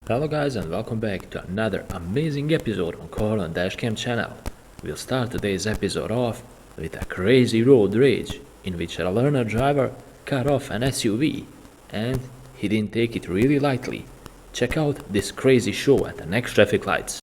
Hello guys and welcome back to another amazing episode on Colin Dashcam channel. We'll start today's episode off with a crazy road rage in which a learner driver cut off an SUV and he didn't take it really lightly. Check out this crazy show at the next traffic lights.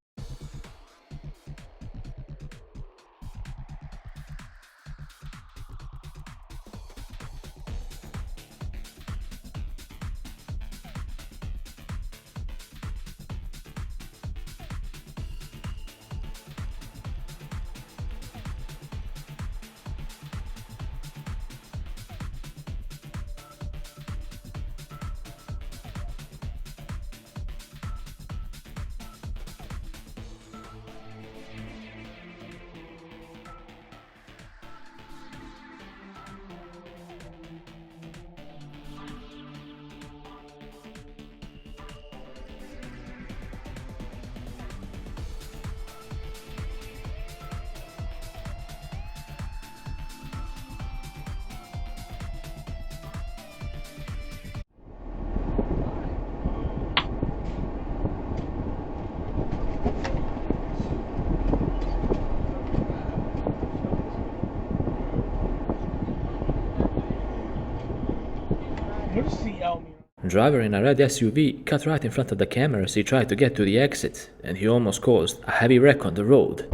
Driver in a red SUV cut right in front of the camera as he tried to get to the exit, and he almost caused a heavy wreck on the road.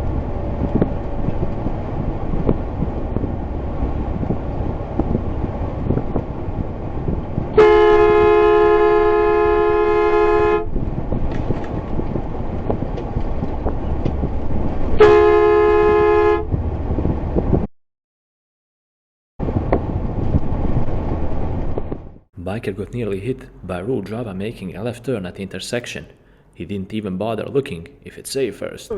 Biker got nearly hit by a road driver making a left turn at the intersection. He didn't even bother looking if it's safe first.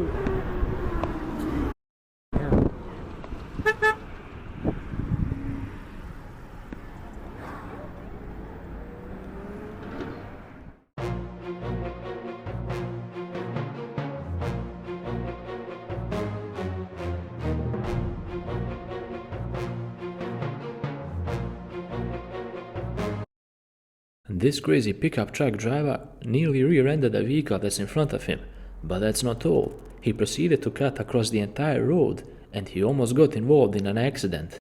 This crazy pickup truck driver nearly rear-ended a vehicle that's in front of him, but that's not all. He proceeded to cut across the entire road and he almost got involved in an accident.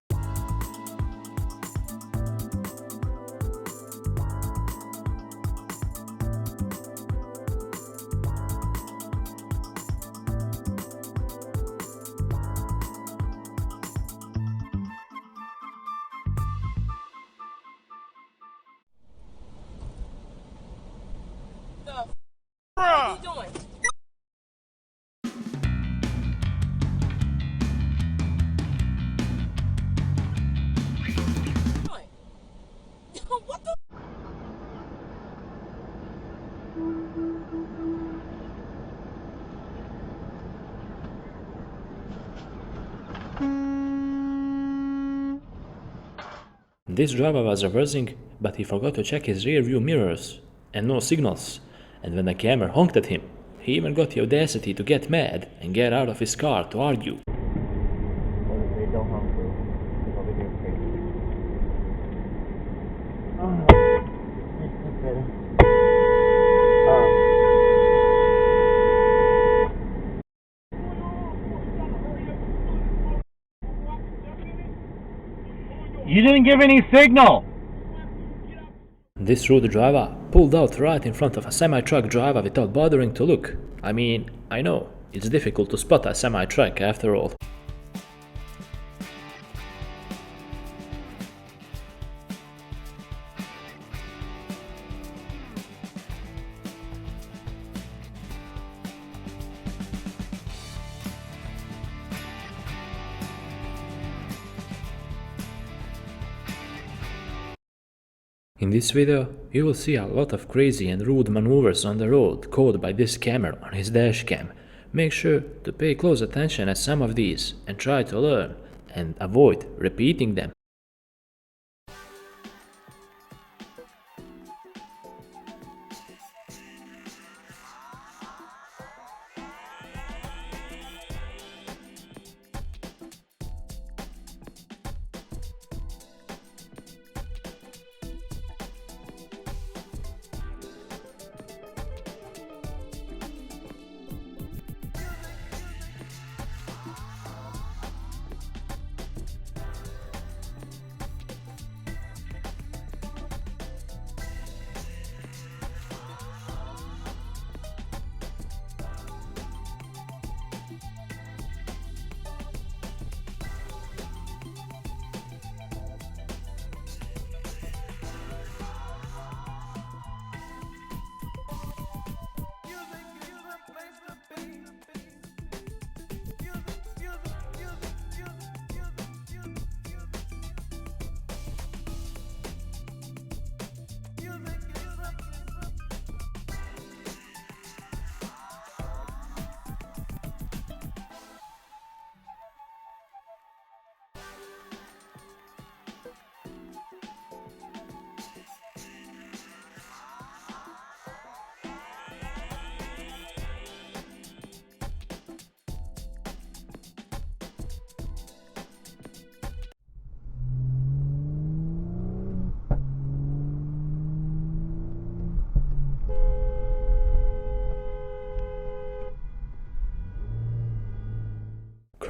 What are you doing? What the? This driver was reversing, but he forgot to check his rear view mirrors and no signals. And when the camera honked at him, he even got the audacity to get mad and get out of his car to argue. You didn't give any signal! This road driver pulled out right in front of a semi-truck driver without bothering to look. I mean, I know, it's difficult to spot a semi-truck after all. In this video, you will see a lot of crazy and rude maneuvers on the road caught by this camera on his dashcam. Make sure to pay close attention at some of these and try to learn and avoid repeating them.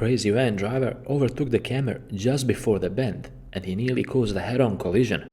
crazy van driver overtook the camera just before the bend, and he nearly caused a head-on collision.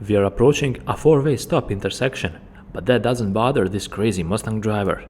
We are approaching a four-way stop intersection, but that doesn't bother this crazy Mustang driver.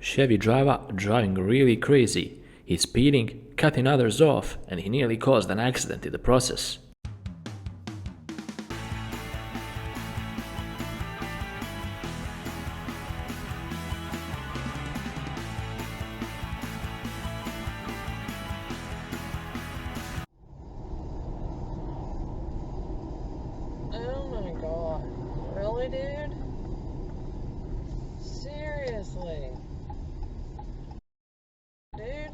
Chevy driver driving really crazy. He's speeding, cutting others off, and he nearly caused an accident in the process. Oh my god. Really, dude? Seriously? Dude?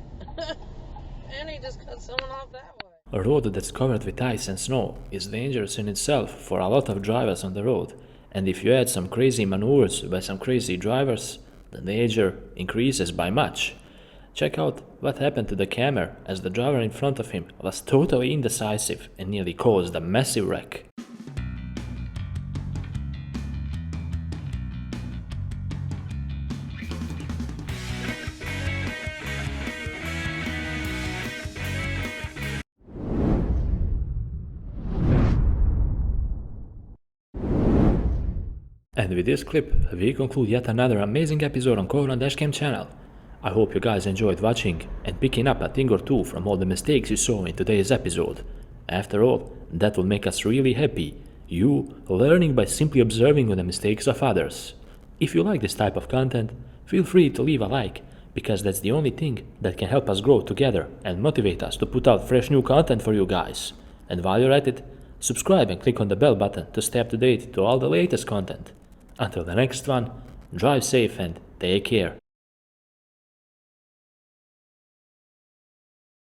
And he just cut someone off that way. A road that's covered with ice and snow is dangerous in itself for a lot of drivers on the road, and if you add some crazy maneuvers by some crazy drivers, the danger increases by much. Check out what happened to the camera as the driver in front of him was totally indecisive and nearly caused a massive wreck. And with this clip, we conclude yet another amazing episode on Coloradobaddrivers Dashcam channel. I hope you guys enjoyed watching and picking up a thing or two from all the mistakes you saw in today's episode. After all, that will make us really happy, you learning by simply observing the mistakes of others. If you like this type of content, feel free to leave a like, because that's the only thing that can help us grow together and motivate us to put out fresh new content for you guys. And while you're at it, subscribe and click on the bell button to stay up to date to all the latest content. Until the next one, drive safe and take care.